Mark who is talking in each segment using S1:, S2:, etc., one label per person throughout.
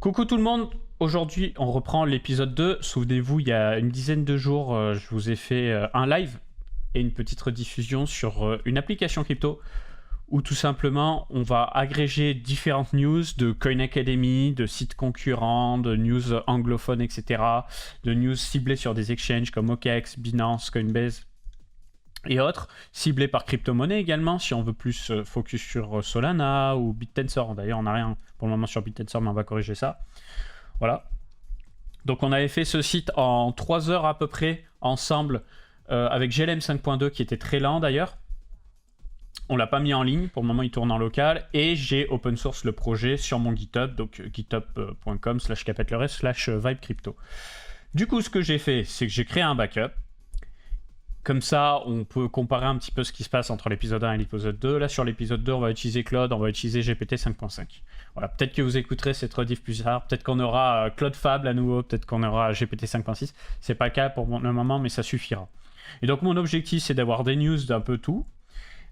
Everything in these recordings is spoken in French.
S1: Coucou tout le monde, aujourd'hui on reprend l'épisode 2. Souvenez-vous, il y a une dizaine de jours, je vous ai fait un live et une petite rediffusion sur une application crypto où tout simplement on va agréger différentes news de Coin Academy, de sites concurrents, de news anglophones, etc. De news ciblées sur des exchanges comme OKX, Binance, Coinbase et autres, ciblés par crypto-monnaie également, si on veut plus focus sur Solana ou BitTensor. D'ailleurs, on n'a rien pour le moment sur BitTensor, mais on va corriger ça. Voilà. Donc, on avait fait ce site en 3 heures à peu près, ensemble, avec GLM 5.2, qui était très lent d'ailleurs. On l'a pas mis en ligne, pour le moment il tourne en local, et j'ai open source le projet sur mon GitHub, donc github.com/capetleres/vibecrypto. Du coup, ce que j'ai fait, c'est que j'ai créé un backup. Comme ça, on peut comparer un petit peu ce qui se passe entre l'épisode 1 et l'épisode 2. Là, sur l'épisode 2, on va utiliser Claude, on va utiliser GPT 5.5. Voilà, peut-être que vous écouterez cette rediff plus tard, peut-être qu'on aura Claude Fable à nouveau, peut-être qu'on aura GPT 5.6. C'est pas le cas pour le moment, mais ça suffira. Et donc, mon objectif, c'est d'avoir des news d'un peu tout.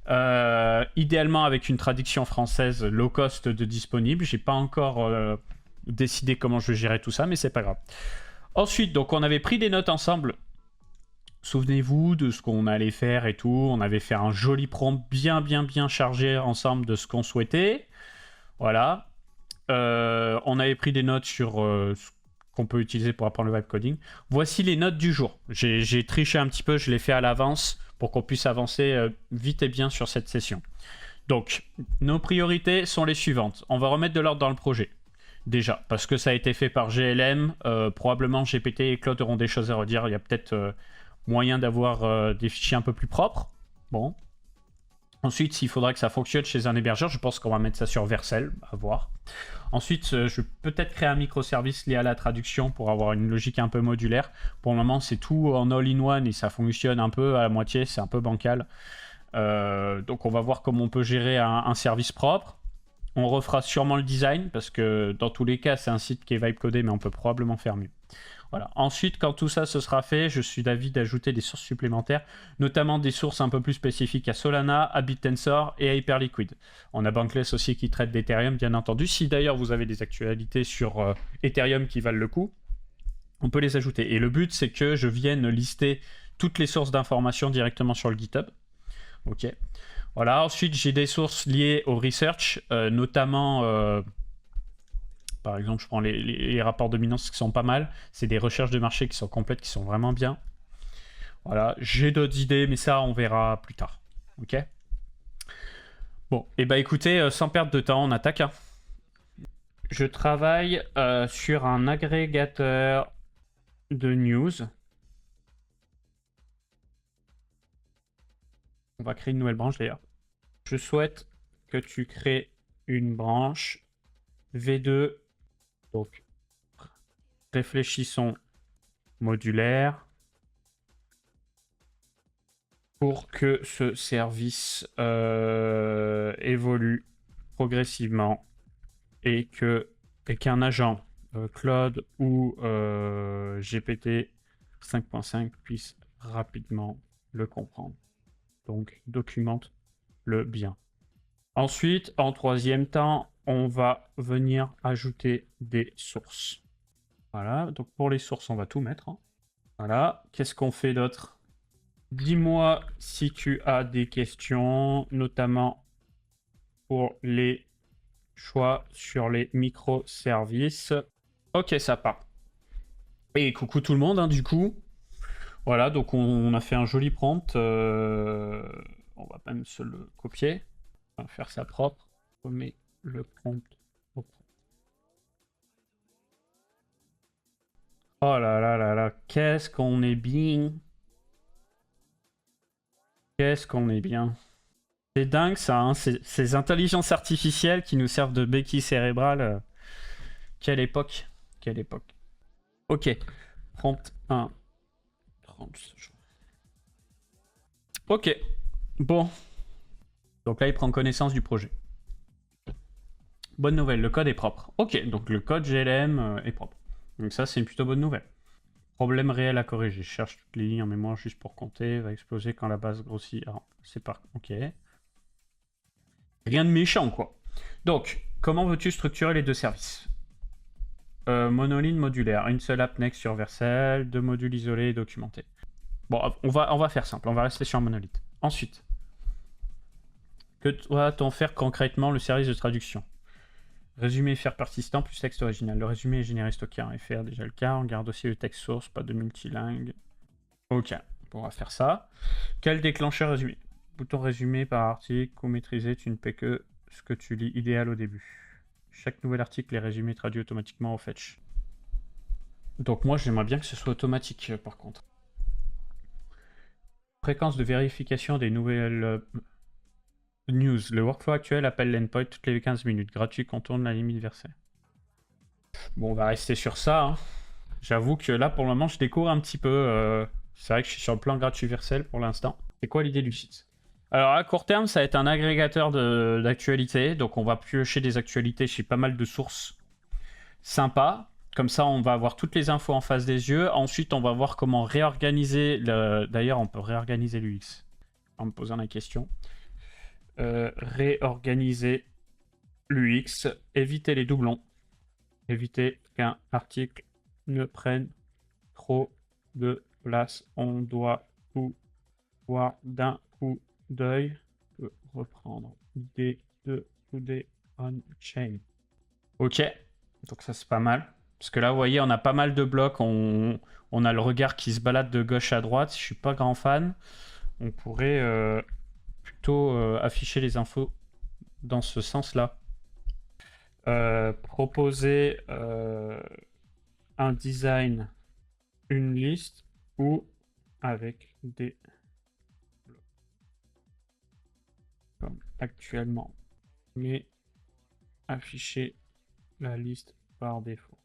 S1: Idéalement avec une traduction française low cost de disponible. J'ai pas encore décidé comment je gérais tout ça, mais c'est pas grave. Ensuite, donc on avait pris des notes ensemble. Souvenez-vous de ce qu'on allait faire et tout. On avait fait un joli prompt bien chargé ensemble de ce qu'on souhaitait. Voilà. On avait pris des notes sur ce qu'on peut utiliser pour apprendre le vibe coding. Voici les notes du jour. J'ai triché un petit peu, je l'ai fait à l'avance pour qu'on puisse avancer vite et bien sur cette session. Donc, nos priorités sont les suivantes. On va remettre de l'ordre dans le projet. Déjà, parce que ça a été fait par GLM, probablement GPT et Claude auront des choses à redire. Il y a peut-être moyen d'avoir des fichiers un peu plus propres. Bon. Ensuite, s'il faudra que ça fonctionne chez un hébergeur, je pense qu'on va mettre ça sur Vercel, à voir. Ensuite, je vais peut-être créer un microservice lié à la traduction pour avoir une logique un peu modulaire. Pour le moment, c'est tout en all-in-one et ça fonctionne un peu à la moitié, c'est un peu bancal. Donc on va voir comment on peut gérer un service propre. On refera sûrement le design, parce que dans tous les cas, c'est un site qui est vibe codé, mais on peut probablement faire mieux. Voilà. Ensuite, quand tout ça se sera fait, je suis d'avis d'ajouter des sources supplémentaires, notamment des sources un peu plus spécifiques à Solana, à BitTensor et à Hyperliquid. On a Bankless aussi qui traite d'Ethereum, bien entendu. Si d'ailleurs vous avez des actualités sur Ethereum qui valent le coup, on peut les ajouter. Et le but, c'est que je vienne lister toutes les sources d'informations directement sur le GitHub. Ok. Voilà. Ensuite, j'ai des sources liées au research, notamment... par exemple, je prends les rapports de Binance qui sont pas mal. C'est des recherches de marché qui sont complètes, qui sont vraiment bien. Voilà, j'ai d'autres idées, mais ça, on verra plus tard. Ok. Bon, et bah écoutez, sans perdre de temps, on attaque. Hein. Je travaille sur un agrégateur de news. On va créer une nouvelle branche d'ailleurs. Je souhaite que tu crées une branche V2. Donc, réfléchissons modulaire pour que ce service évolue progressivement et qu'un agent Claude ou GPT 5.5 puisse rapidement le comprendre. Donc, documente-le bien. Ensuite, en troisième temps, on va venir ajouter des sources. Voilà, donc pour les sources, on va tout mettre. Hein. Voilà, qu'est-ce qu'on fait d'autre? Dis-moi si tu as des questions, notamment pour les choix sur les microservices. Ok, ça part. Et coucou tout le monde, hein, du coup. Voilà, donc on a fait un joli prompt. On va même se le copier. On va faire ça propre. On met le prompt au propre. Oh là là là là, qu'est-ce qu'on est bien. Qu'est-ce qu'on est bien. C'est dingue ça, hein, ces intelligences artificielles qui nous servent de béquilles cérébrales. Quelle époque. Quelle époque. Ok, prompt 1. 30 jours. Ok, bon. Donc là, il prend connaissance du projet. Bonne nouvelle, le code est propre. Ok, donc le code GLM est propre. Donc ça, c'est une plutôt bonne nouvelle. Problème réel à corriger. Je cherche toutes les lignes en mémoire juste pour compter. Va exploser quand la base grossit. Ah, c'est pas... Ok. Rien de méchant, quoi. Donc, comment veux-tu structurer les deux services? Monoline modulaire. Une seule app Next sur Vercel, 2 modules isolés et documentés. Bon, on va faire simple, on va rester sur un monolithe. Ensuite, que doit-on faire concrètement le service de traduction? Résumé faire persistant plus texte original. Le résumé est généré stocké en FR, déjà le cas. On garde aussi le texte source, pas de multilingue. Ok, on va faire ça. Quel déclencheur résumé? Bouton résumé par article ou maîtriser, tu ne fais que ce que tu lis idéal au début. Chaque nouvel article est résumé traduit automatiquement au fetch. Donc moi j'aimerais bien que ce soit automatique par contre. Fréquence de vérification des nouvelles news. Le workflow actuel appelle l'endpoint toutes les 15 minutes. Gratuit, contourne la limite versée. Bon, on va rester sur ça. Hein. J'avoue que là, pour le moment, je découvre un petit peu. C'est vrai que je suis sur le plan gratuit Vercel pour l'instant. C'est quoi l'idée du site? Alors, à court terme, ça va être un agrégateur d'actualités. Donc, on va piocher des actualités chez pas mal de sources sympas. Comme ça, on va avoir toutes les infos en face des yeux. Ensuite, on va voir comment réorganiser D'ailleurs, on peut réorganiser l'UX. En me posant la question. Réorganiser l'UX. Éviter les doublons. Éviter qu'un article ne prenne trop de place. On doit tout voir d'un coup d'œil. Reprendre l'idée de Today on Chain. Ok, donc ça c'est pas mal. Parce que là, vous voyez, on a pas mal de blocs. On a le regard qui se balade de gauche à droite. Je suis pas grand fan. On pourrait plutôt afficher les infos dans ce sens-là. Proposer un design, une liste ou avec des blocs comme actuellement, mais afficher la liste par défaut.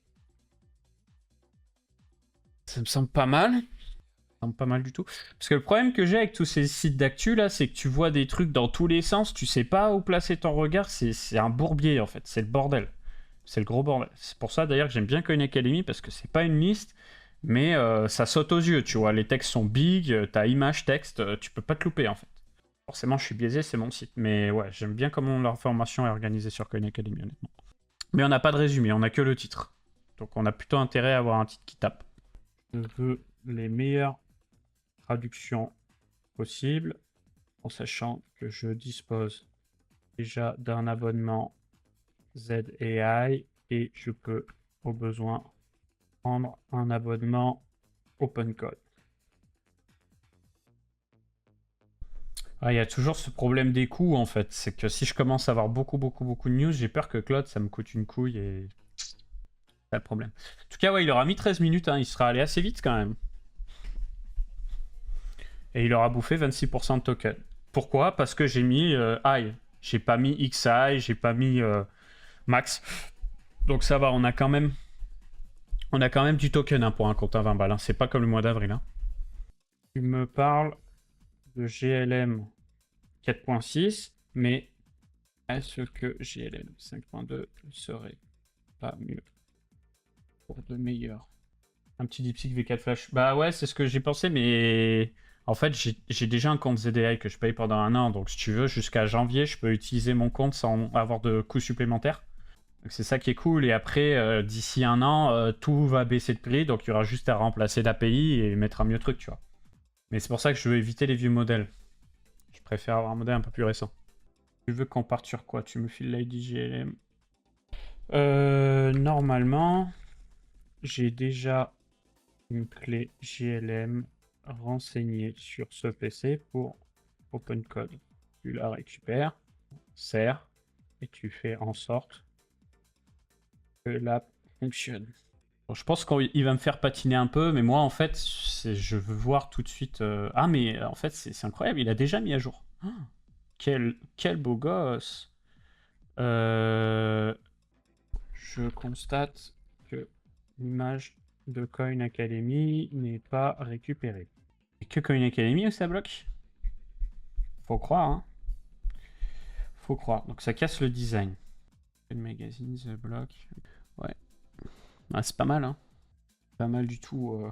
S1: Ça me semble pas mal. Ça me semble pas mal du tout. Parce que le problème que j'ai avec tous ces sites d'actu là, c'est que tu vois des trucs dans tous les sens, tu sais pas où placer ton regard, c'est un bourbier en fait, c'est le bordel. C'est le gros bordel. C'est pour ça d'ailleurs que j'aime bien Coin Academy parce que c'est pas une liste, mais ça saute aux yeux, tu vois. Les textes sont big, t'as image, texte, tu peux pas te louper en fait. Forcément, je suis biaisé, c'est mon site. Mais ouais, j'aime bien comment leur formation est organisée sur Coin Academy, honnêtement. Mais on n'a pas de résumé, on a que le titre. Donc on a plutôt intérêt à avoir un titre qui tape. Je veux les meilleures traductions possibles, en sachant que je dispose déjà d'un abonnement ZAI et je peux au besoin prendre un abonnement OpenCode. Il y a toujours ce problème des coûts en fait, c'est que si je commence à avoir beaucoup de news, j'ai peur que Claude ça me coûte une couille et c'est le problème. En tout cas, ouais, il aura mis 13 minutes, hein, il sera allé assez vite quand même. Et il aura bouffé 26% de token. Pourquoi? Parce que j'ai mis I. J'ai pas mis XI, j'ai pas mis max. Donc ça va, on a quand même du token hein, pour un compte à 20 balles. Hein. C'est pas comme le mois d'avril. Hein. Tu me parles de GLM 4.6, mais est-ce que GLM 5.2 serait pas mieux pour de meilleurs? Un petit DeepSeek V4 Flash. Bah ouais, c'est ce que j'ai pensé, mais en fait, j'ai déjà un compte ZDI que je paye pendant un an. Donc si tu veux, jusqu'à janvier, je peux utiliser mon compte sans avoir de coûts supplémentaires. C'est ça qui est cool. Et après, d'ici un an, tout va baisser de prix. Donc il y aura juste à remplacer l'API et mettre un mieux truc, tu vois. Mais c'est pour ça que je veux éviter les vieux modèles. Je préfère avoir un modèle un peu plus récent. Tu veux qu'on parte sur quoi? Tu me files l'ID GLM. Normalement, j'ai déjà une clé GLM renseignée sur ce PC pour OpenCode. Tu la récupères, sers, et tu fais en sorte que l'app fonctionne. Bon, je pense qu'il va me faire patiner un peu, mais moi en fait, je veux voir tout de suite. Ah, mais en fait, c'est incroyable, il a déjà mis à jour. Ah, quel beau gosse! Je constate que l'image de Coin Academy n'est pas récupérée. Et que Coin Academy où ça bloque? Faut croire, hein. Faut croire. Donc ça casse le design. Le magazine, The Block. Ouais. Ah, c'est pas mal, hein. Pas mal du tout.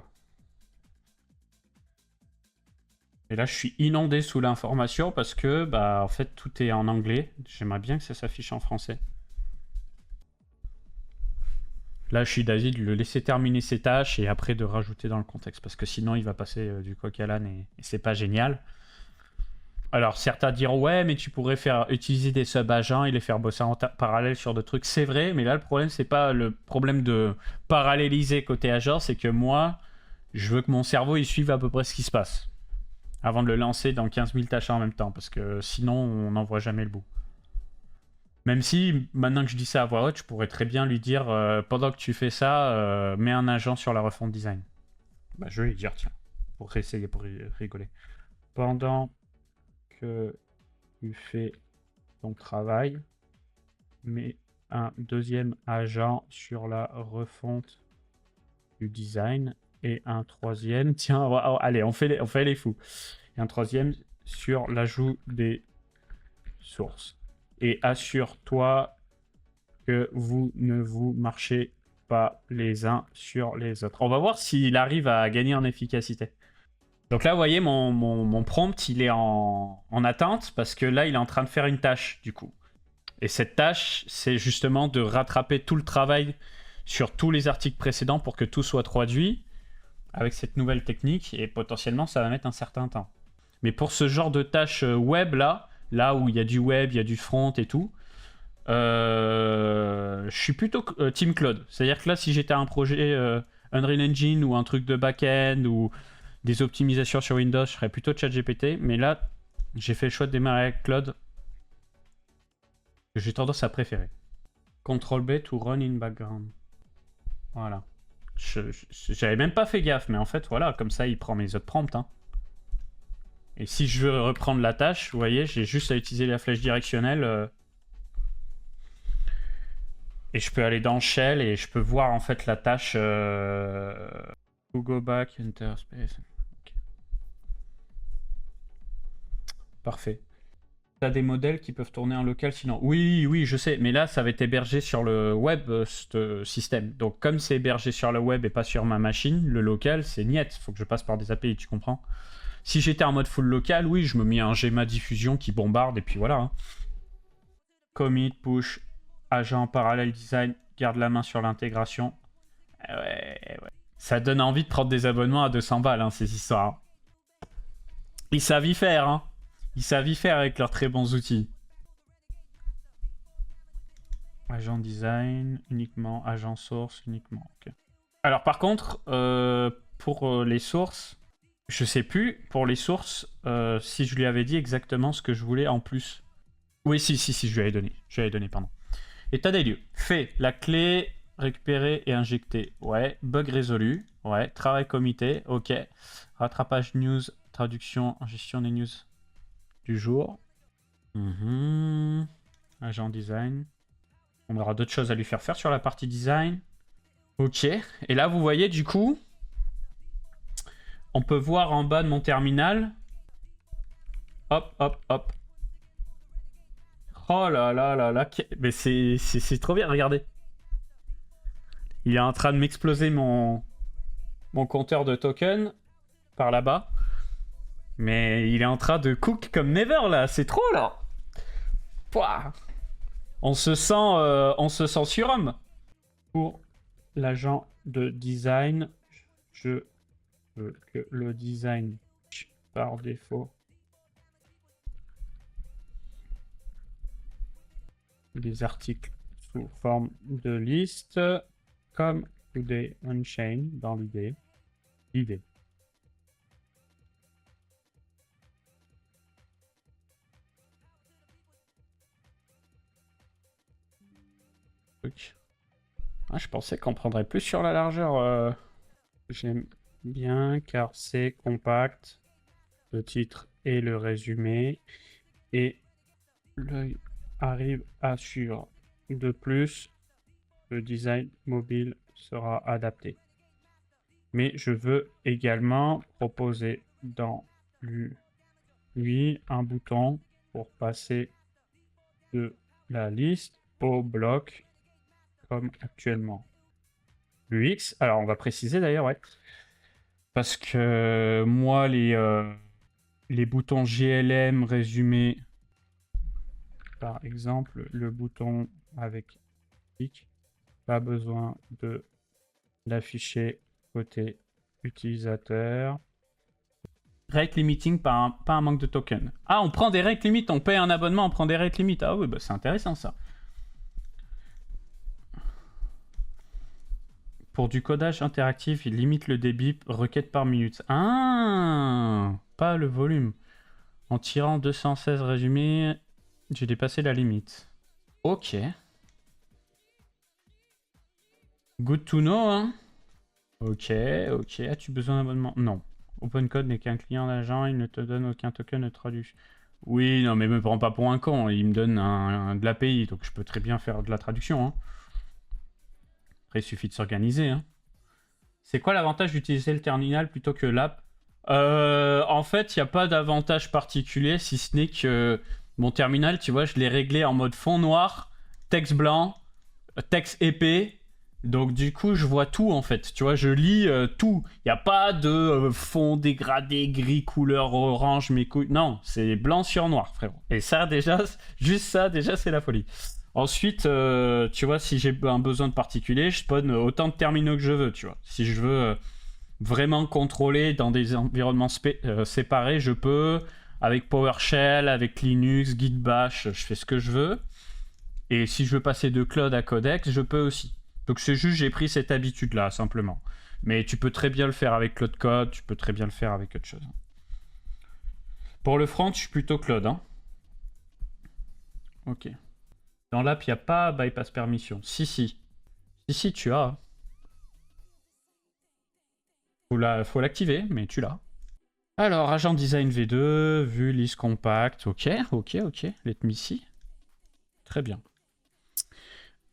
S1: Et là, je suis inondé sous l'information parce que, bah, en fait, tout est en anglais. J'aimerais bien que ça s'affiche en français. Là, je suis d'avis de le laisser terminer ses tâches et après de rajouter dans le contexte. Parce que sinon, il va passer du coq à l'âne et c'est pas génial. Alors, certains diront, ouais, mais tu pourrais faire utiliser des sub-agents et les faire bosser en parallèle sur d'autres trucs. C'est vrai, mais là, le problème, c'est pas le problème de paralléliser côté agent, c'est que moi, je veux que mon cerveau, il suive à peu près ce qui se passe. Avant de le lancer dans 15 000 tâches en même temps, parce que sinon, on n'en voit jamais le bout. Même si, maintenant que je dis ça à voix haute, je pourrais très bien lui dire, pendant que tu fais ça, mets un agent sur la refonte design. Bah, je vais lui dire, tiens, pour essayer, pour rigoler. Pendant que tu fais ton travail, mets un deuxième agent sur la refonte du design et un troisième, tiens, allez, on fait les fous. Et un troisième sur l'ajout des sources. Et assure-toi que vous ne vous marchez pas les uns sur les autres. On va voir s'il arrive à gagner en efficacité. Donc là, vous voyez, mon prompt, il est en attente parce que là, il est en train de faire une tâche, du coup. Et cette tâche, c'est justement de rattraper tout le travail sur tous les articles précédents pour que tout soit traduit avec cette nouvelle technique. Et potentiellement, ça va mettre un certain temps. Mais pour ce genre de tâche web, là où il y a du web, il y a du front et tout, je suis plutôt Team Cloud. C'est-à-dire que là, si j'étais un projet Unreal Engine ou un truc de back-end ou des optimisations sur Windows, je serais plutôt ChatGPT. Mais là, j'ai fait le choix de démarrer avec Cloud, que j'ai tendance à préférer. Ctrl B to run in background. Voilà. J'avais même pas fait gaffe, mais en fait, voilà, comme ça, il prend mes autres prompts. Hein. Et si je veux reprendre la tâche, vous voyez, j'ai juste à utiliser la flèche directionnelle. Et je peux aller dans Shell et je peux voir en fait la tâche. To go back, enter space. Okay. Parfait. T'as des modèles qui peuvent tourner en local sinon. Oui, je sais. Mais là, ça va être hébergé sur le web, ce système. Donc, comme c'est hébergé sur le web et pas sur ma machine, le local, c'est niet. Faut que je passe par des API, tu comprends? Si j'étais en mode full local, oui, je me mets un Gema diffusion qui bombarde et puis voilà. Hein. Commit, push, agent, parallèle design, garde la main sur l'intégration. Ouais. Ça donne envie de prendre des abonnements à 200 balles, hein, ces histoires. Ils savent y faire, hein. Ils savent y faire avec leurs très bons outils. Agent design uniquement, agent source uniquement. Okay. Alors par contre, pour les sources, je sais plus pour les sources si je lui avais dit exactement ce que je voulais en plus. Oui, si, je lui avais donné. Je lui avais donné, pardon. État des lieux. Fait la clé, récupérer et injecter. Ouais. Bug résolu. Ouais. Travail comité. Ok. Rattrapage news, traduction, gestion des news du jour. Agent design. On aura d'autres choses à lui faire sur la partie design. Ok. Et là, vous voyez, du coup, on peut voir en bas de mon terminal. Hop. Oh là. Mais c'est trop bien, regardez. Il est en train de m'exploser mon compteur de tokens par là-bas. Mais il est en train de cook comme never, là. C'est trop, là. Pouah. On se sent surhomme. Pour l'agent de design, je veux que le design par défaut des articles sous forme de liste comme Today Unchained dans l'idée. Ah, je pensais qu'on prendrait plus sur la largeur. J'aime bien car c'est compact. Le titre et le résumé. Et l'œil arrive à suivre. De plus, le design mobile sera adapté. Mais je veux également proposer dans lui un bouton pour passer de la liste au bloc comme actuellement. L'UX, alors on va préciser d'ailleurs, ouais. Parce que moi, les boutons GLM résumé, par exemple, le bouton avec clic, Pas besoin de l'afficher côté utilisateur. Rate limiting, pas un manque de token. Ah, on prend des rate limits, on paye un abonnement, on prend des rate limits. Ah oui, bah c'est intéressant ça. Pour du codage interactif, il limite le débit requête par minute. Ah, pas le volume. En tirant 216 résumés, j'ai dépassé la limite. Ok. Good to know, hein. Ok. As-tu besoin d'un abonnement? Non. OpenCode n'est qu'un client d'agent, il ne te donne aucun token de traduction. Oui, non, mais me prends pas pour un con. Il me donne de l'API, donc je peux très bien faire de la traduction. Hein. Après, il suffit de s'organiser. Hein. C'est quoi l'avantage d'utiliser le terminal plutôt que l'app? En fait, il n'y a pas d'avantage particulier, si ce n'est que mon terminal, tu vois, je l'ai réglé en mode fond noir, texte blanc, texte épais. Donc du coup, je vois tout en fait. Tu vois, je lis tout. Il n'y a pas de fond dégradé, gris, couleur orange, mes couilles. Non, c'est blanc sur noir, frérot. Et ça, déjà, juste ça, déjà, c'est la folie. Ensuite, tu vois, si j'ai un besoin de particulier, je spawn autant de terminaux que je veux, tu vois. Si je veux vraiment contrôler dans des environnements séparés, je peux. Avec PowerShell, avec Linux, Git Bash, je fais ce que je veux. Et si je veux passer de Cloud à Codex, je peux aussi. Donc c'est juste, j'ai pris cette habitude-là, simplement. Mais tu peux très bien le faire avec Cloud Code, tu peux très bien le faire avec autre chose. Pour le front, je suis plutôt Cloud. Hein. Ok. Dans l'app, il n'y a pas bypass permission. Si, tu as. Faut l'activer, mais tu l'as. Alors, agent design V2, vue, liste compact. Ok. Let me see. Très bien.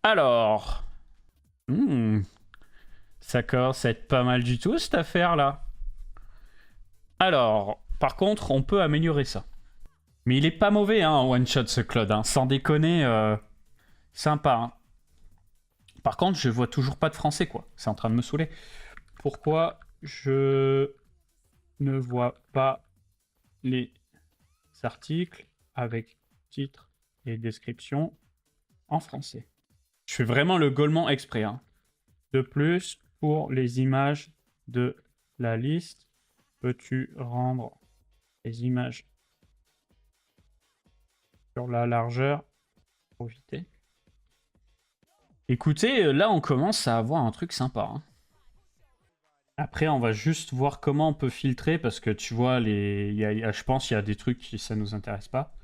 S1: Alors. Ça commence à être pas mal du tout, cette affaire-là. Alors, par contre, on peut améliorer ça. Mais il est pas mauvais, hein, en one-shot, ce Claude. Hein. Sans déconner, sympa. Hein. Par contre, je vois toujours pas de français, quoi. C'est en train de me saouler. Pourquoi je ne vois pas les articles avec titre et description en français? Je fais vraiment le gaulement exprès. Hein. De plus, pour les images de la liste, peux-tu rendre les images sur la largeur pour éviter? Écoutez, là on commence à avoir un truc sympa. Hein. Après, on va juste voir comment on peut filtrer parce que tu vois, je pense qu'il y a des trucs qui ça nous intéresse pas.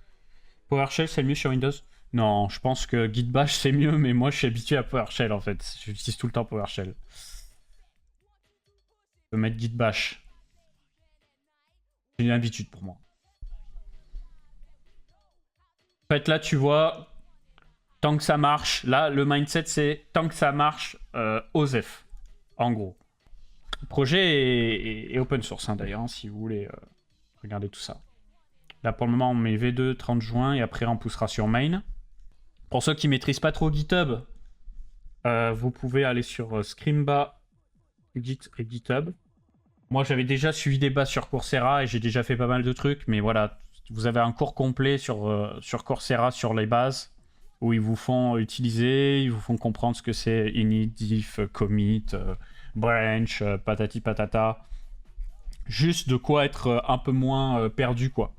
S1: PowerShell, c'est le mieux sur Windows? Non, je pense que Git Bash c'est mieux, mais moi je suis habitué à PowerShell en fait. J'utilise tout le temps PowerShell. Je peux mettre Git Bash. C'est une habitude pour moi. En fait, là, tu vois, tant que ça marche, là, le mindset, c'est tant que ça marche, OSEF, en gros. Le projet est open source, hein, d'ailleurs, hein, si vous voulez regarder tout ça. Là, pour le moment, on met V2 30 juin et après, on poussera sur main. Pour ceux qui ne maîtrisent pas trop GitHub, vous pouvez aller sur Scrimba, Git et GitHub. Moi, j'avais déjà suivi des bases sur Coursera et j'ai déjà fait pas mal de trucs, mais voilà, vous avez un cours complet sur Coursera sur les bases où ils vous font utiliser, ils vous font comprendre ce que c'est init, diff, commit, branch, patati patata. Juste de quoi être un peu moins perdu, quoi.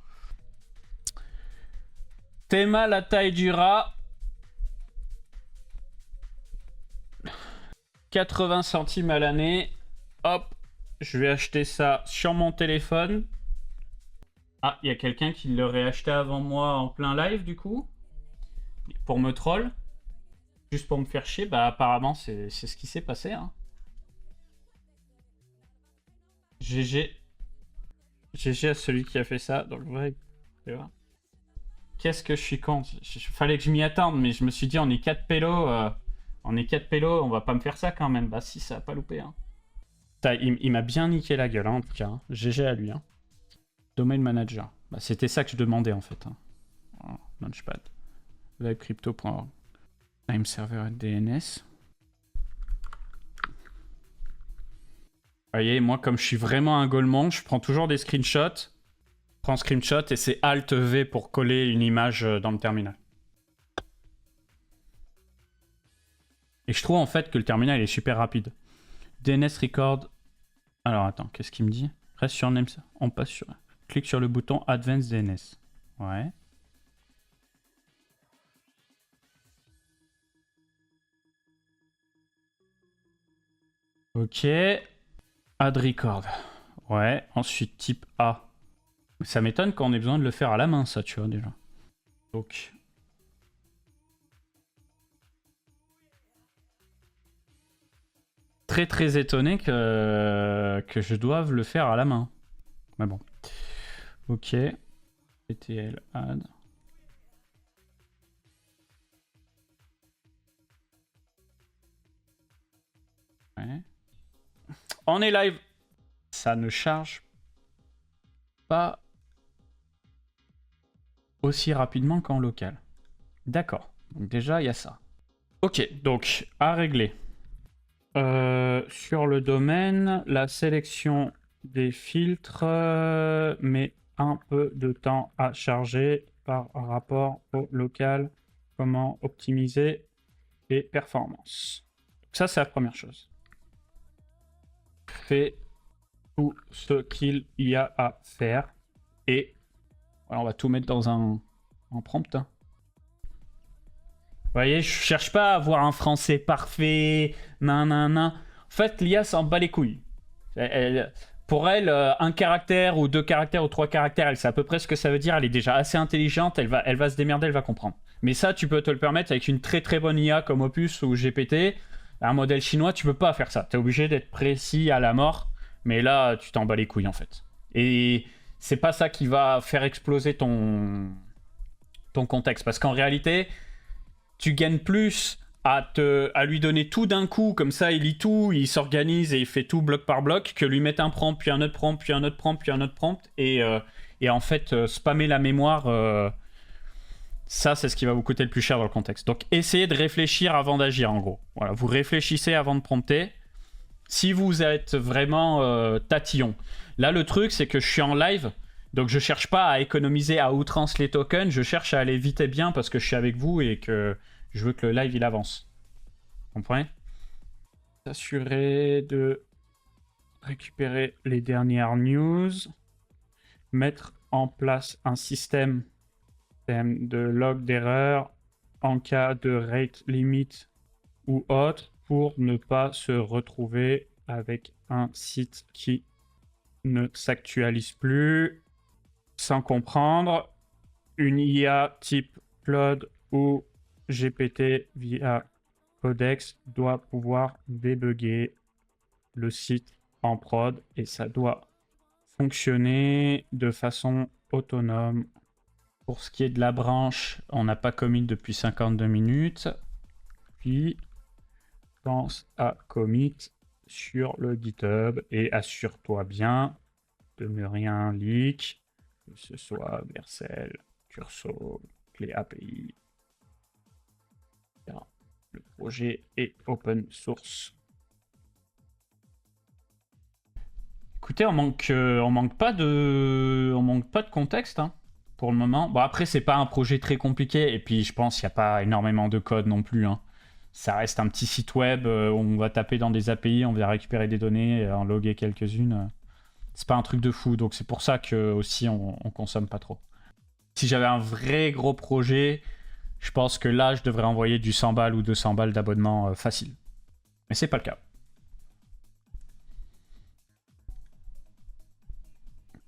S1: Théma la taille du rat. 80 centimes à l'année. Hop, je vais acheter ça sur mon téléphone. Ah, il y a quelqu'un qui l'aurait acheté avant moi en plein live, du coup. Pour me troll. Juste pour me faire chier. Bah, apparemment, c'est ce qui s'est passé. Hein. GG. GG à celui qui a fait ça. Dans le vrai. Qu'est-ce que je suis con. Fallait que je m'y attende, mais je me suis dit, on est 4 pélos. On est 4 pélos, on va pas me faire ça quand même. Bah, si, ça a pas loupé. Hein. Il m'a bien niqué la gueule, hein, en tout cas. Hein. GG à lui. Hein. Domain manager. Bah, c'était ça que je demandais, en fait. Hein. Oh, Launchpad. Livecrypto.org. Time server DNS. Vous voyez, moi, comme je suis vraiment un golemon, je prends toujours des screenshots. Je prends screenshot et c'est Alt V pour coller une image dans le terminal. Et je trouve en fait que le terminal est super rapide. DNS record. Alors attends, qu'est-ce qu'il me dit? Reste sur Names. On passe sur. Clique sur le bouton Advanced DNS. Ouais. Ok. Add record. Ouais. Ensuite, type A. Ça m'étonne qu'on ait besoin de le faire à la main, ça, tu vois, déjà. Donc. Très très étonné que je doive le faire à la main. Mais bon. Ok. PTL add. Ouais. On est live. Ça ne charge pas aussi rapidement qu'en local. D'accord. Donc déjà, il y a ça. Ok, donc à régler. Sur le domaine, la sélection des filtres met un peu de temps à charger par rapport au local. Comment optimiser les performances. Donc ça, c'est la première chose. Fais tout ce qu'il y a à faire. Et voilà, on va tout mettre dans un prompt. Hein. Vous voyez, je cherche pas à avoir un français parfait, nanana. En fait, l'IA s'en bat les couilles. Pour elle, un caractère ou deux caractères ou trois caractères, elle sait à peu près ce que ça veut dire. Elle est déjà assez intelligente, elle va se démerder, elle va comprendre. Mais ça, tu peux te le permettre avec une très très bonne IA comme Opus ou GPT. Un modèle chinois, tu peux pas faire ça. Tu es obligé d'être précis à la mort. Mais là, tu t'en bats les couilles en fait. Et c'est pas ça qui va faire exploser ton contexte. Parce qu'en réalité, tu gagnes plus à lui donner tout d'un coup, comme ça il lit tout, il s'organise et il fait tout bloc par bloc, que lui mettre un prompt, puis un autre prompt, puis un autre prompt, puis un autre prompt, et en fait spammer la mémoire, ça c'est ce qui va vous coûter le plus cher dans le contexte. Donc essayez de réfléchir avant d'agir en gros. Voilà, vous réfléchissez avant de prompter. Si vous êtes vraiment tatillon. Là le truc c'est que je suis en live, donc je cherche pas à économiser à outrance les tokens, je cherche à aller vite et bien parce que je suis avec vous et que je veux que le live il avance. Vous comprenez? S'assurer de récupérer les dernières news. Mettre en place un système de log d'erreur en cas de rate limit ou autre pour ne pas se retrouver avec un site qui ne s'actualise plus sans comprendre. Une IA type Claude ou GPT via Codex doit pouvoir débugger le site en prod et ça doit fonctionner de façon autonome. Pour ce qui est de la branche, on n'a pas commit depuis 52 minutes. Puis, pense à commit sur le GitHub et assure-toi bien de ne rien leak, que ce soit Vercel, Cursor, clé API. Le projet est open source. Écoutez, on manque pas de contexte hein, pour le moment. Bon après c'est pas un projet très compliqué et puis je pense qu'il n'y a pas énormément de code non plus. Hein. Ça reste un petit site web où on va taper dans des API, on va récupérer des données, en loguer quelques-unes. C'est pas un truc de fou, donc c'est pour ça que aussi on consomme pas trop. Si j'avais un vrai gros projet, je pense que là je devrais envoyer du 100 balles ou 200 balles d'abonnement facile. Mais c'est pas le cas.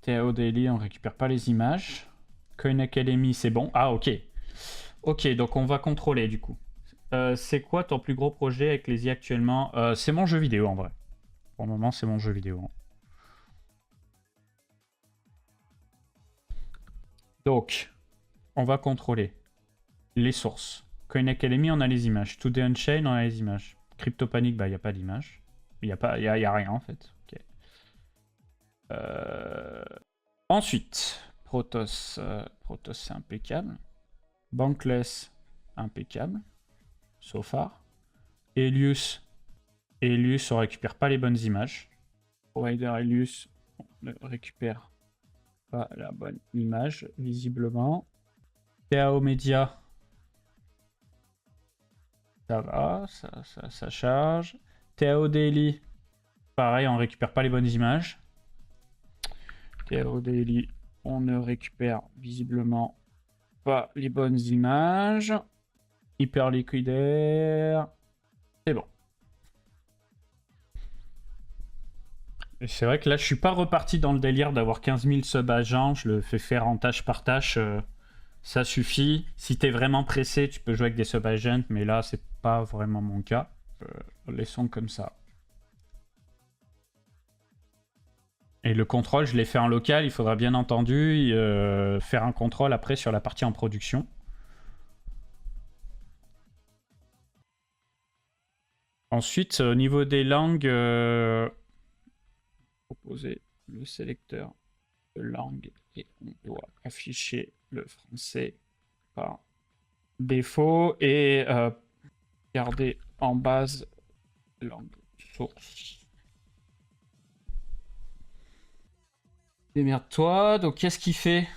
S1: TAO Daily, on récupère pas les images. Coin Academy, c'est bon. Ah, ok. Ok, donc on va contrôler du coup. C'est quoi ton plus gros projet avec les IA actuellement? C'est mon jeu vidéo en vrai. Pour le moment, c'est mon jeu vidéo. Donc, on va contrôler les sources. Coin Academy, on a les images. Today Unchained, on a les images. CryptoPanic, bah, il n'y a pas d'image. Il n'y a rien en fait. Ok. Ensuite, Protoss, Protoss c'est impeccable. Bankless, impeccable. So far. Elius, on récupère pas les bonnes images. Provider Elius, on ne récupère pas la bonne image, visiblement. TAO Media, Ça va, ça charge. TAO Daily. Pareil, on récupère pas les bonnes images. TAO Daily, on ne récupère visiblement pas les bonnes images. Hyper liquidaire. C'est bon. Et c'est vrai que là, je suis pas reparti dans le délire d'avoir 15 000 subs agents. Je le fais faire en tâche par tâche. Ça suffit. Si t'es vraiment pressé, tu peux jouer avec des subs agents. Mais là, c'est pas vraiment mon cas. Laissons comme ça. Et le contrôle, je l'ai fait en local. Il faudra bien entendu faire un contrôle après sur la partie en production. Ensuite, au niveau des langues, proposer le sélecteur de langue et on doit afficher le français par défaut et garder en base langue source. Démerde-toi. Donc, qu'est-ce qu'il fait?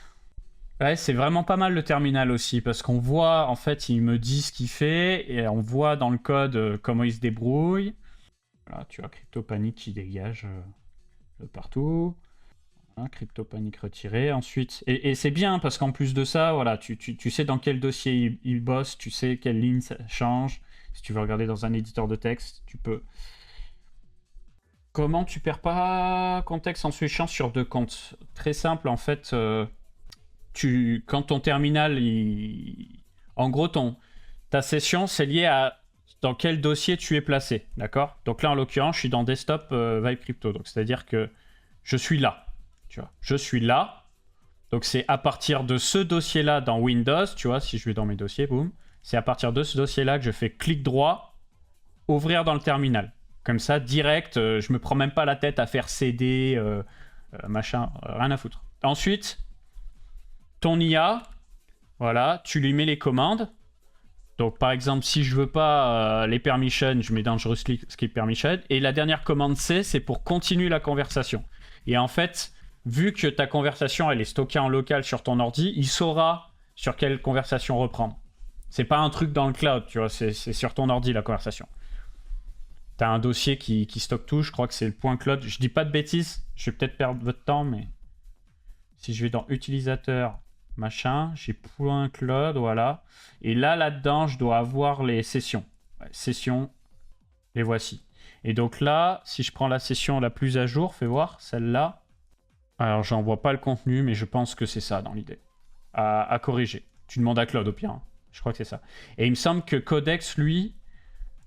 S1: Ouais, c'est vraiment pas mal le terminal aussi, parce qu'on voit, en fait, il me dit ce qu'il fait, et on voit dans le code comment il se débrouille. Voilà, tu as CryptoPanic qui dégage de partout. Voilà, CryptoPanic retiré. Ensuite, et c'est bien, parce qu'en plus de ça, voilà, tu sais dans quel dossier il bosse, tu sais quelle ligne ça change. Si tu veux regarder dans un éditeur de texte, tu peux. Comment tu perds pas contexte en switchant sur deux comptes? Très simple, en fait. Quand ton terminal, en gros, ta session, c'est lié à dans quel dossier tu es placé, d'accord? Donc là, en l'occurrence, je suis dans Desktop Vibe Crypto, donc c'est-à-dire que je suis là, tu vois. Je suis là, donc c'est à partir de ce dossier-là dans Windows, tu vois, si je vais dans mes dossiers, boum, c'est à partir de ce dossier-là que je fais clic droit, ouvrir dans le terminal. Comme ça, direct, je me prends même pas la tête à faire CD, machin, rien à foutre. Ensuite, ton IA, voilà, tu lui mets les commandes. Donc par exemple, si je veux pas les permissions, je mets dangerous skip permission. Et la dernière commande C, c'est pour continuer la conversation. Et en fait, vu que ta conversation elle est stockée en local sur ton ordi, il saura sur quelle conversation reprendre. C'est pas un truc dans le cloud, tu vois, c'est sur ton ordi la conversation. T'as un dossier qui stocke tout, je crois que c'est le point cloud. Je dis pas de bêtises, je vais peut-être perdre votre temps, mais si je vais dans utilisateur, machin, j'ai point cloud, voilà. Et là-dedans, je dois avoir les sessions. Ouais, sessions, les voici. Et donc là, si je prends la session la plus à jour, fais voir, celle-là. Alors, j'en vois pas le contenu, mais je pense que c'est ça dans l'idée. À corriger. Tu demandes à Claude au pire. Hein. Je crois que c'est ça. Et il me semble que Codex, lui,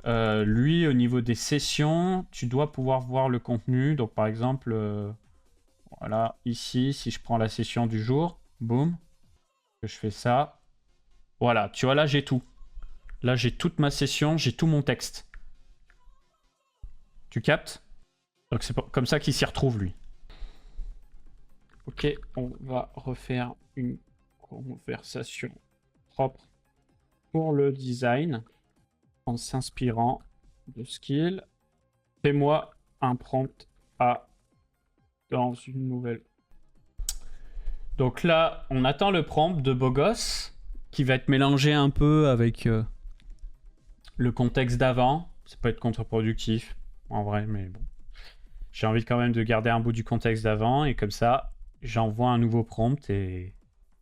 S1: au niveau des sessions, tu dois pouvoir voir le contenu. Donc, par exemple, voilà, ici, si je prends la session du jour, boum, que je fais ça. Voilà, tu vois, là, j'ai tout. Là, j'ai toute ma session, j'ai tout mon texte. Tu captes? Donc, c'est comme ça qu'il s'y retrouve, lui. Ok, on va refaire une conversation propre pour le design en s'inspirant de skill. Fais-moi un prompt A dans une nouvelle. Donc là, on attend le prompt de beau gosse qui va être mélangé un peu avec le contexte d'avant. Ça peut être contre-productif en vrai, mais bon. J'ai envie quand même de garder un bout du contexte d'avant et comme ça, j'envoie un nouveau prompt et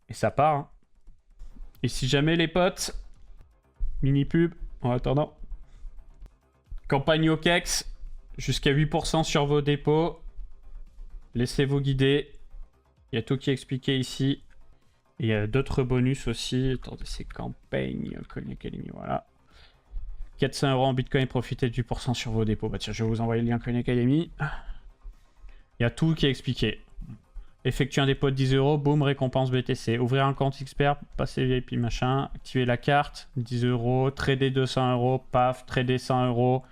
S1: ça part. Hein. Et si jamais les potes, mini pub en attendant, campagne OKEX, jusqu'à 8% sur vos dépôts, laissez-vous guider. Il y a tout qui est expliqué ici. Et il y a d'autres bonus aussi. Attendez, c'est campagne, Coin Academy, voilà. 400 € en Bitcoin, profitez de 8% sur vos dépôts. Bah tiens, je vais vous envoyer le lien Coin Academy. Il y a tout qui est expliqué. Effectuer un dépôt de 10 €, boum, récompense BTC. Ouvrir un compte expert, passer VIP, machin. Activer la carte, 10 €. Trader 200 €, paf. Trader 100 €,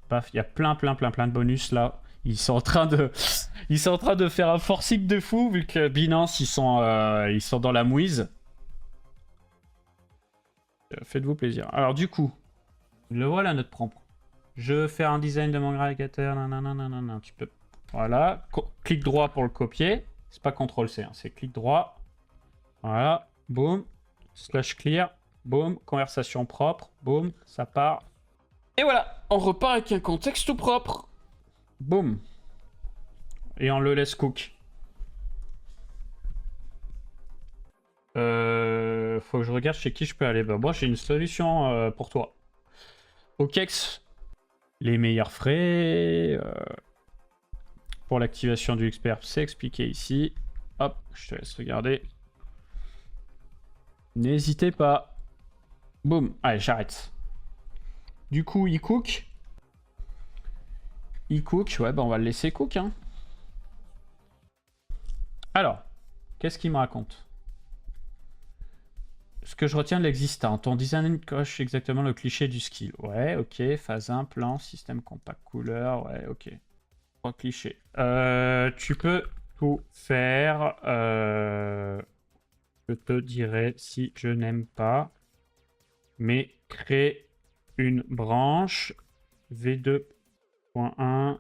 S1: paf. Il y a plein de bonus là. Ils sont en train de faire un forcing de fou vu que Binance ils sont dans la mouise. Faites-vous plaisir. Alors du coup, le voilà notre prompt. Je veux faire un design de mon agrégateur. Nanana, tu peux. Voilà. Clic droit pour le copier. C'est pas CTRL-C, hein, c'est clic droit. Voilà. Boum. Slash clear. Boum. Conversation propre. Boum. Ça part. Et voilà, on repart avec un contexte tout propre. Boum. Et on le laisse cook. Faut que je regarde chez qui je peux aller. Bah, moi, j'ai une solution pour toi. OKEx, les meilleurs frais pour l'activation du expert, c'est expliqué ici. Hop, je te laisse regarder. N'hésitez pas. Boum. Allez, j'arrête. Du coup, il cook. Il cook. Ouais, bah on va le laisser cook. Hein. Alors, qu'est-ce qu'il me raconte? Ce que je retiens de l'existant. Ton design coche exactement le cliché du skill. Ouais, ok. Phase 1, plan, système compact, couleur. Ouais, ok. 3 clichés. Tu peux tout faire. Je te dirai si je n'aime pas. Mais crée une branche V2.1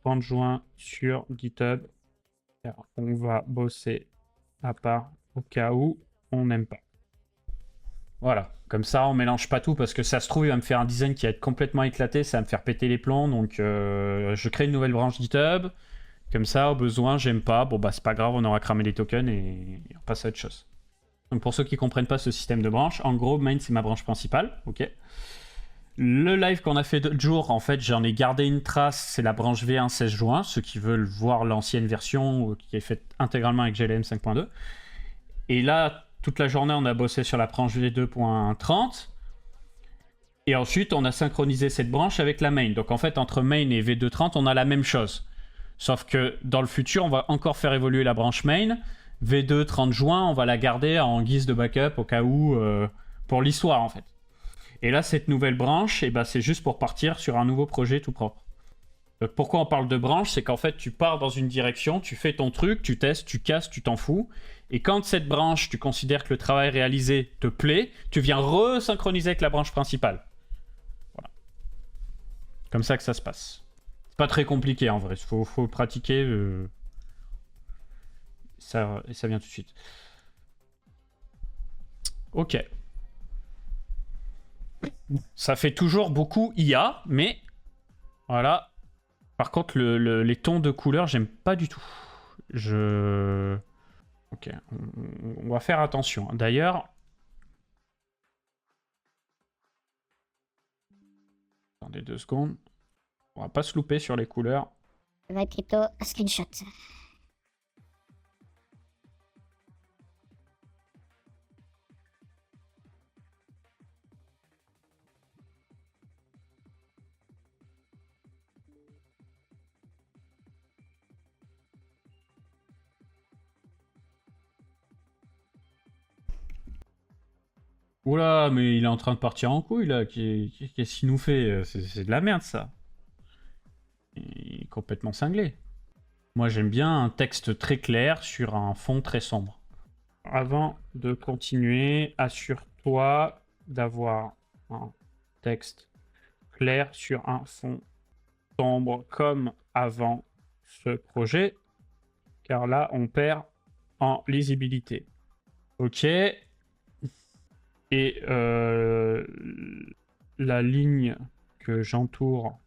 S1: 30 juin sur GitHub. On va bosser à part au cas où on n'aime pas. Voilà, comme ça on mélange pas tout parce que ça se trouve il va me faire un design qui va être complètement éclaté, ça va me faire péter les plombs, donc je crée une nouvelle branche GitHub, comme ça au besoin j'aime pas, bon bah c'est pas grave, on aura cramé les tokens et on passe à autre chose. Donc pour ceux qui comprennent pas ce système de branche, en gros main c'est ma branche principale, ok. Le live qu'on a fait d'autres jours, en fait j'en ai gardé une trace, c'est la branche V1 16 juin, ceux qui veulent voir l'ancienne version qui est faite intégralement avec GLM 5.2. Et là, toute la journée, on a bossé sur la branche V2.30. Et ensuite, on a synchronisé cette branche avec la main. Donc en fait, entre main et V2.30, on a la même chose. Sauf que dans le futur, on va encore faire évoluer la branche main. V2 30 juin, on va la garder en guise de backup au cas où, pour l'histoire en fait. Et là, cette nouvelle branche, eh ben, c'est juste pour partir sur un nouveau projet tout propre. Donc, pourquoi on parle de branche? C'est qu'en fait, tu pars dans une direction, tu fais ton truc, tu testes, tu casses, tu t'en fous. Et quand cette branche, tu considères que le travail réalisé te plaît, tu viens resynchroniser avec la branche principale. Voilà. Comme ça que ça se passe. C'est pas très compliqué en vrai, faut pratiquer. Ça, et ça vient tout de suite. Ok. Ça fait toujours beaucoup IA, mais voilà. Par contre, les tons de couleur, j'aime pas du tout. Ok, on va faire attention. D'ailleurs, attendez 2 secondes. On va pas se louper sur les couleurs.
S2: Vibe Crypto, screenshot.
S1: Oula, mais il est en train de partir en couille là. Qu'est-ce qu'il nous fait? C'est de la merde ça. Il est complètement cinglé. Moi j'aime bien un texte très clair sur un fond très sombre. Avant de continuer, assure-toi d'avoir un texte clair sur un fond sombre comme avant ce projet, car là on perd en lisibilité. Ok. Et la ligne que j'entoure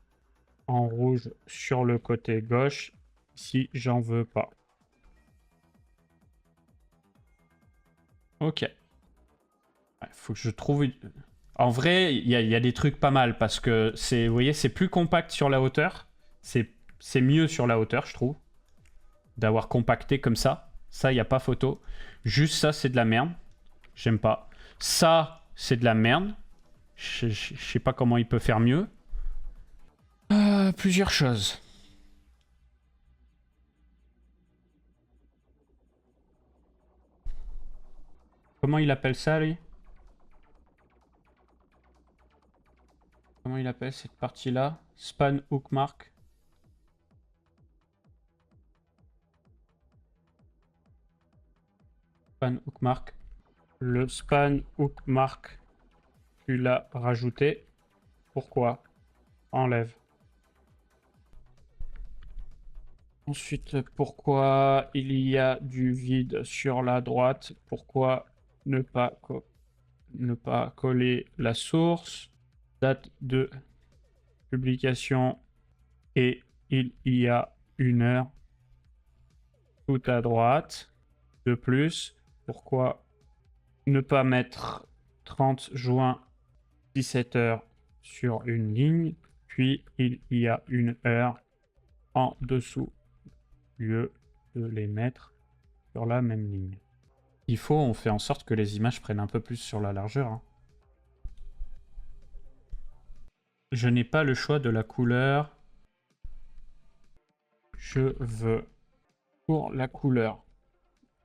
S1: en rouge sur le côté gauche, si j'en veux pas. Ok. Faut que je trouve... En vrai, il y a des trucs pas mal parce que c'est, vous voyez, c'est plus compact sur la hauteur. C'est mieux sur la hauteur, je trouve. D'avoir compacté comme ça. Ça, il n'y a pas photo. Juste ça, c'est de la merde. J'aime pas. Ça, c'est de la merde. Je sais pas comment il peut faire mieux. Plusieurs choses. Comment il appelle ça, lui? Comment il appelle cette partie-là? Span hook mark. Span hook mark. Le span hook mark, tu l'as rajouté. Pourquoi? Enlève. Ensuite, pourquoi il y a du vide sur la droite? Pourquoi ne pas coller la source? Date de publication et il y a 1 heure. Tout à droite. De plus, pourquoi ne pas mettre 30 juin 17 h sur une ligne, puis il y a 1 heure en dessous, au lieu de les mettre sur la même ligne. On fait en sorte que les images prennent un peu plus sur la largeur. Hein. Je n'ai pas le choix de la couleur. Je veux pour la couleur.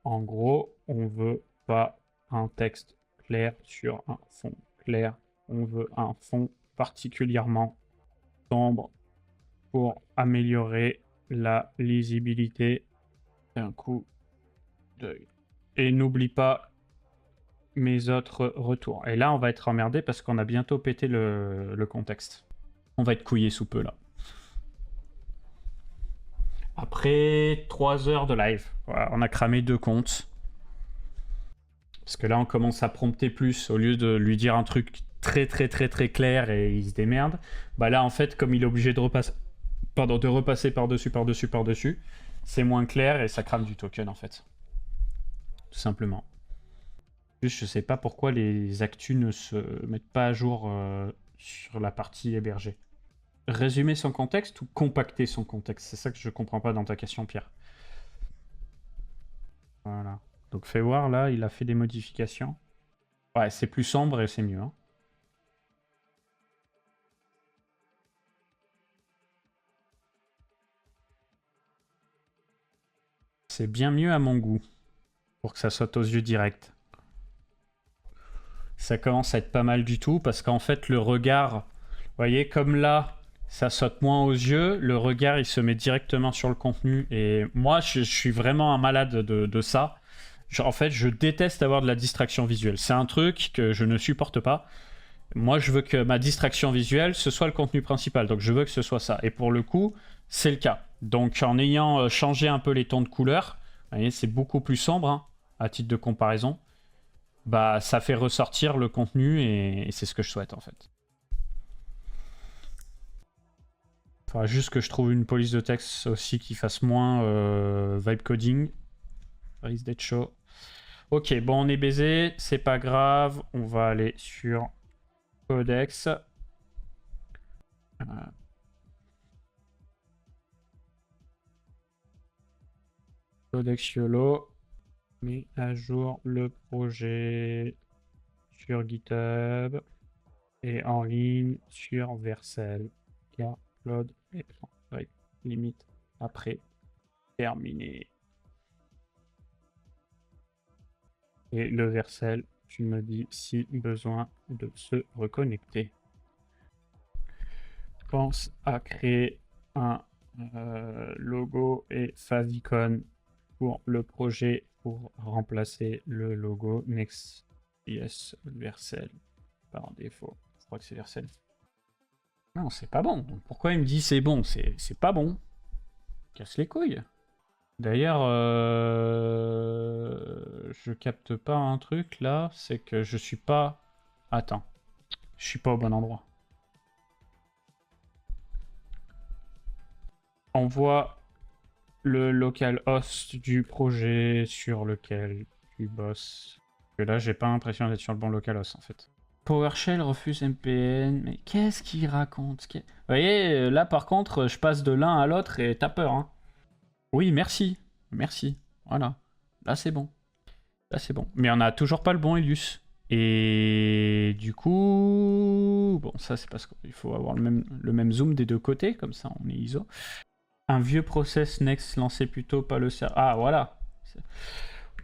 S1: En gros, on veut pas un texte clair sur un fond clair. On veut un fond particulièrement sombre pour améliorer la lisibilité d'un coup d'œil. Et n'oublie pas mes autres retours. Et là, on va être emmerdé parce qu'on a bientôt pété le contexte. On va être couillé sous peu là. Après 3 heures de live, voilà, on a cramé 2 comptes. Parce que là, on commence à prompter plus. Au lieu de lui dire un truc très clair et il se démerde. Bah là, en fait, comme il est obligé de repasser par-dessus, c'est moins clair et ça crame du token en fait. Tout simplement. Juste, je sais pas pourquoi les actus ne se mettent pas à jour sur la partie hébergée. Résumer son contexte ou compacter son contexte? C'est ça que je comprends pas dans ta question, Pierre. Voilà. Donc fais voir, là, il a fait des modifications. Ouais, c'est plus sombre et c'est mieux. Hein. C'est bien mieux à mon goût. Pour que ça saute aux yeux direct. Ça commence à être pas mal du tout parce qu'en fait, le regard, vous voyez, comme là, ça saute moins aux yeux, le regard, il se met directement sur le contenu. Et moi, je suis vraiment un malade de ça. En fait, je déteste avoir de la distraction visuelle. C'est un truc que je ne supporte pas. Moi, je veux que ma distraction visuelle, ce soit le contenu principal. Donc, je veux que ce soit ça. Et pour le coup, c'est le cas. Donc, en ayant changé un peu les tons de couleur, vous voyez, c'est beaucoup plus sombre, hein, à titre de comparaison. Bah, ça fait ressortir le contenu et c'est ce que je souhaite, en fait. Il faudra juste que je trouve une police de texte aussi qui fasse moins vibe coding. Ça risque d'être chaud. Ok, bon, on est baisé, c'est pas grave. On va aller sur Codex. Codex YOLO. Met à jour le projet sur GitHub et en ligne sur Vercel. Car Claude est en limite après terminé. Et le Vercel, tu me dis si besoin de se reconnecter. Pense à créer un logo et favicon pour le projet pour remplacer le logo Next.js Vercel par défaut. Je crois que c'est Vercel. Non, c'est pas bon. Pourquoi il me dit c'est bon? C'est pas bon. Casse les couilles. D'ailleurs, je capte pas un truc là, c'est que je suis pas... Attends, je suis pas au bon endroit. Envoie le localhost du projet sur lequel tu bosses. Parce que là, j'ai pas l'impression d'être sur le bon localhost en fait. PowerShell refuse MPN, mais qu'est-ce qu'il raconte? Vous voyez, là par contre, je passe de l'un à l'autre et t'as peur, hein. Oui, merci. Merci. Voilà. Là, c'est bon. Là, c'est bon. Mais on n'a toujours pas le bon Elius. Et du coup... Bon, ça, c'est parce qu'il faut avoir le même zoom des deux côtés. Comme ça, on est ISO. Un vieux process Next lancé plus tôt, pas le serveur. Ah, voilà.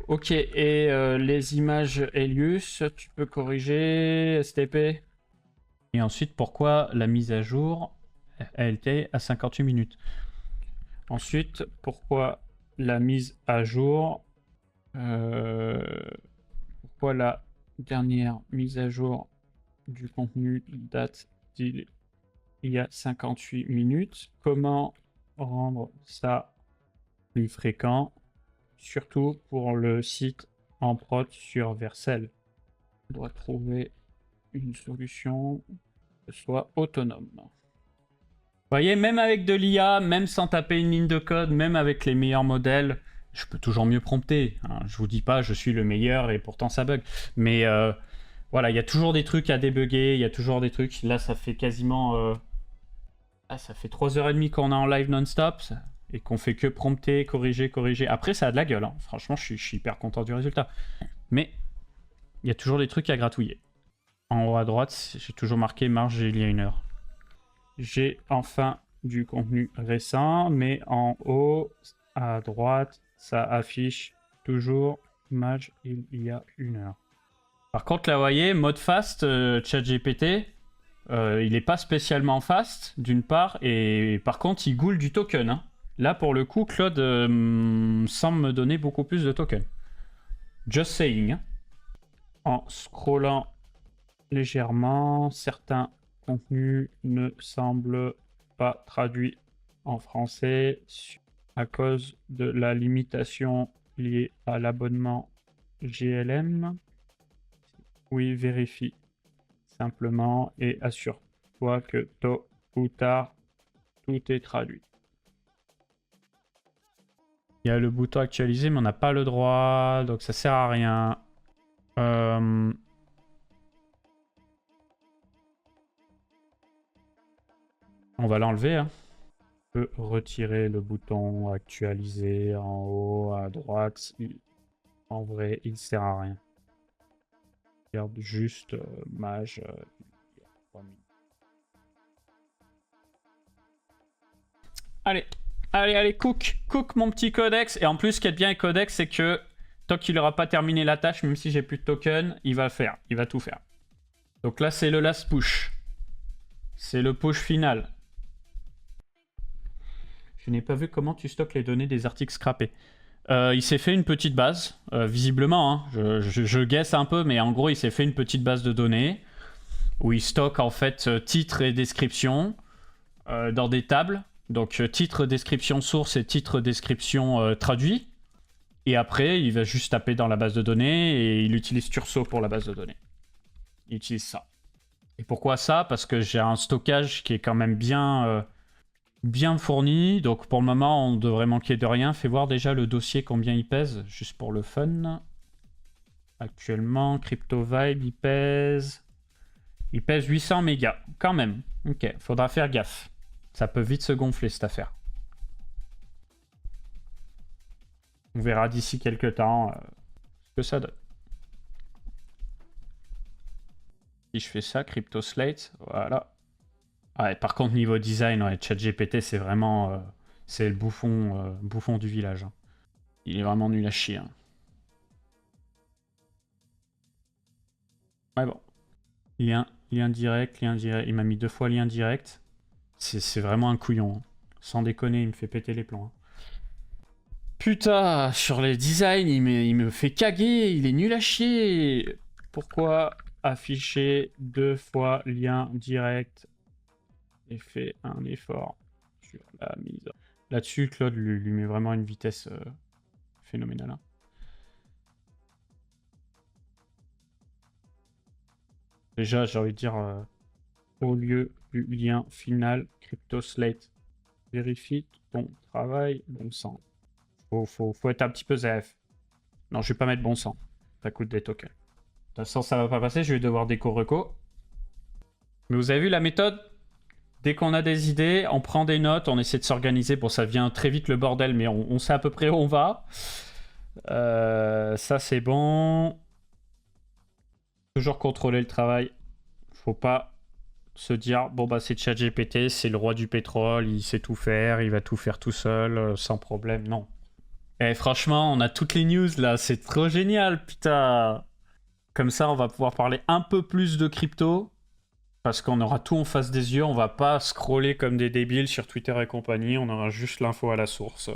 S1: Ok, et les images Elius, tu peux corriger STP. Et ensuite, pourquoi la mise à jour, elle était à 58 minutes. Ensuite, pourquoi la mise à jour, pourquoi la dernière mise à jour du contenu date d'il y a 58 minutes. Comment rendre ça plus fréquent, surtout pour le site en prod sur Vercel. On doit trouver une solution. soit autonome. Vous voyez, même avec de l'IA, même sans taper une ligne de code, même avec les meilleurs modèles, je peux toujours mieux prompter. Hein. Je vous dis pas je suis le meilleur et pourtant ça bug. Mais voilà, il y a toujours des trucs à débugger, il y a toujours des trucs. Là, ça fait quasiment... ça fait 3h30 qu'on est en live non-stop et qu'on fait que prompter, corriger. Après, ça a de la gueule. Hein. Franchement, je suis hyper content du résultat. Mais il y a toujours des trucs à gratouiller. En haut à droite, j'ai toujours marqué marge il y a 1 heure. J'ai enfin du contenu récent, mais en haut à droite, ça affiche toujours marge il y a 1 heure. Par contre, là, vous voyez, mode fast, ChatGPT, il n'est pas spécialement fast, d'une part, et par contre, il goule du token. Hein. Là, pour le coup, Claude semble me donner beaucoup plus de tokens. Just saying. Hein. En scrollant légèrement, certains contenus ne semblent pas traduits en français à cause de la limitation liée à l'abonnement GLM. Oui, vérifie simplement et assure-toi que tôt ou tard, tout est traduit. Il y a le bouton actualiser, mais on n'a pas le droit, donc ça sert à rien. On va l'enlever. Hein. On peut retirer le bouton actualiser en haut à droite. En vrai, il sert à rien. Regarde juste mage. Allez, cook mon petit codex. Et en plus, ce qui est bien avec codex, c'est que tant qu'il n'aura pas terminé la tâche, même si j'ai plus de token, il va le faire. Il va tout faire. Donc là, c'est le last push. C'est le push final. Je n'ai pas vu comment tu stockes les données des articles scrappés. Il s'est fait une petite base, visiblement. Hein. Je guesse un peu, mais en gros, il s'est fait une petite base de données où il stocke en fait titre et description dans des tables. Donc titre, description source et titre, description traduit. Et après, il va juste taper dans la base de données et il utilise Turso pour la base de données. Il utilise ça. Et pourquoi ça? Parce que j'ai un stockage qui est quand même bien fourni. Donc pour le moment, on devrait manquer de rien. Fais voir déjà le dossier combien il pèse, juste pour le fun. Actuellement, CryptoVibe, il pèse 800 mégas, quand même. Ok, faudra faire gaffe. Ça peut vite se gonfler cette affaire. On verra d'ici quelques temps ce que ça donne. Si je fais ça, CryptoSlate, voilà. Ouais, par contre, niveau design, ouais, ChatGPT, c'est vraiment... c'est le bouffon du village. Hein. Il est vraiment nul à chier. Hein. Ouais, bon. Lien direct. Il m'a mis 2 fois lien direct. C'est vraiment un couillon. Hein. Sans déconner, il me fait péter les plombs. Hein. Putain, sur les designs, il me fait caguer. Il est nul à chier. Pourquoi afficher 2 fois lien direct et fait un effort sur la mise. Là-dessus, Claude lui met vraiment une vitesse phénoménale. Hein. Déjà, j'ai envie de dire, au lieu du lien final, CryptoSlate, vérifie ton travail, bon sang. Faut être un petit peu ZF. Non, je vais pas mettre bon sang. Ça coûte des tokens. De toute façon, ça va pas passer, je vais devoir déco-reco. Mais vous avez vu la méthode? Dès qu'on a des idées, on prend des notes, on essaie de s'organiser. Bon, ça devient très vite le bordel, mais on sait à peu près où on va. Ça, c'est bon. Toujours contrôler le travail. Faut pas se dire, bon, bah, c'est ChatGPT, c'est le roi du pétrole, il sait tout faire, il va tout faire tout seul, sans problème. Non. Et franchement, on a toutes les news, là. C'est trop génial, putain. Comme ça, on va pouvoir parler un peu plus de crypto. Parce qu'on aura tout en face des yeux, on va pas scroller comme des débiles sur Twitter et compagnie, on aura juste l'info à la source.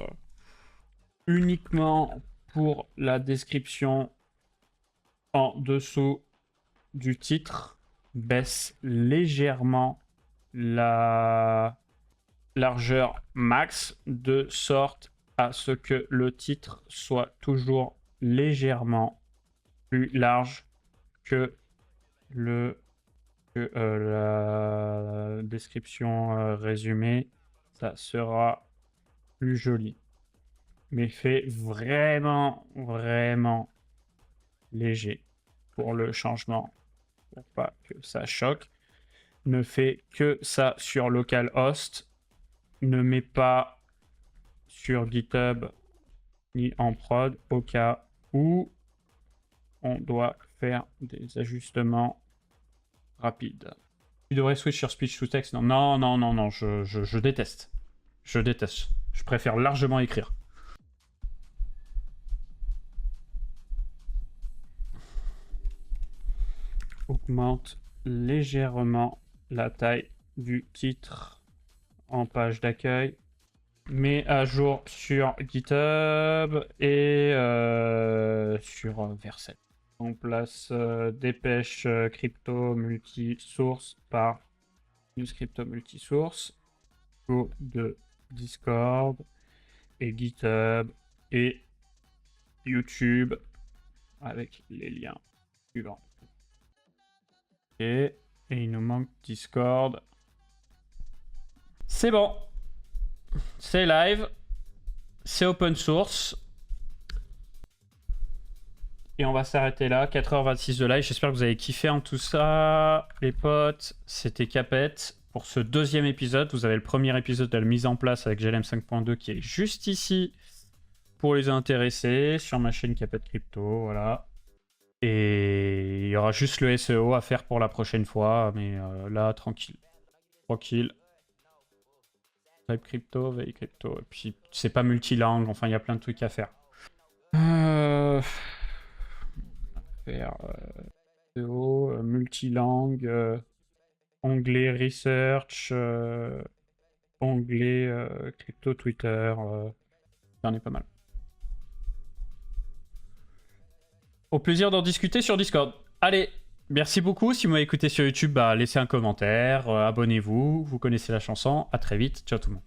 S1: Uniquement pour la description en dessous du titre, baisse légèrement la largeur max de sorte à ce que le titre soit toujours légèrement plus large que le que la description résumée, ça sera plus joli. Mais fait vraiment, vraiment léger pour le changement, pour pas que ça choque. Ne fais que ça sur localhost. Ne mets pas sur GitHub ni en prod au cas où on doit faire des ajustements rapides. Tu devrais switch sur speech to text. Non, non, non, non, je déteste. Je déteste. Je préfère largement écrire. Augmente légèrement la taille du titre en page d'accueil. Mets à jour sur GitHub et sur Vercel. On place dépêche crypto multi-source par news crypto multi-source. Go de Discord et GitHub et YouTube avec les liens suivants. Et il nous manque Discord. C'est bon. C'est live. C'est open source. Et on va s'arrêter là. 4h26 de live. J'espère que vous avez kiffé en tout ça. Les potes, c'était Capet. Pour ce deuxième épisode, vous avez le premier épisode de la mise en place avec GLM 5.2 qui est juste ici pour les intéressés sur ma chaîne Capet Crypto. Voilà. Et il y aura juste le SEO à faire pour la prochaine fois. Mais là, tranquille. Tranquille. Type crypto, veille crypto. Et puis, c'est pas multilangue. Enfin, il y a plein de trucs à faire. Faire SEO, multilangue, onglet research, onglet crypto Twitter. J'en ai pas mal. Au plaisir d'en discuter sur Discord. Allez, merci beaucoup. Si vous m'avez écouté sur YouTube, laissez un commentaire, abonnez-vous. Vous connaissez la chanson. À très vite. Ciao tout le monde.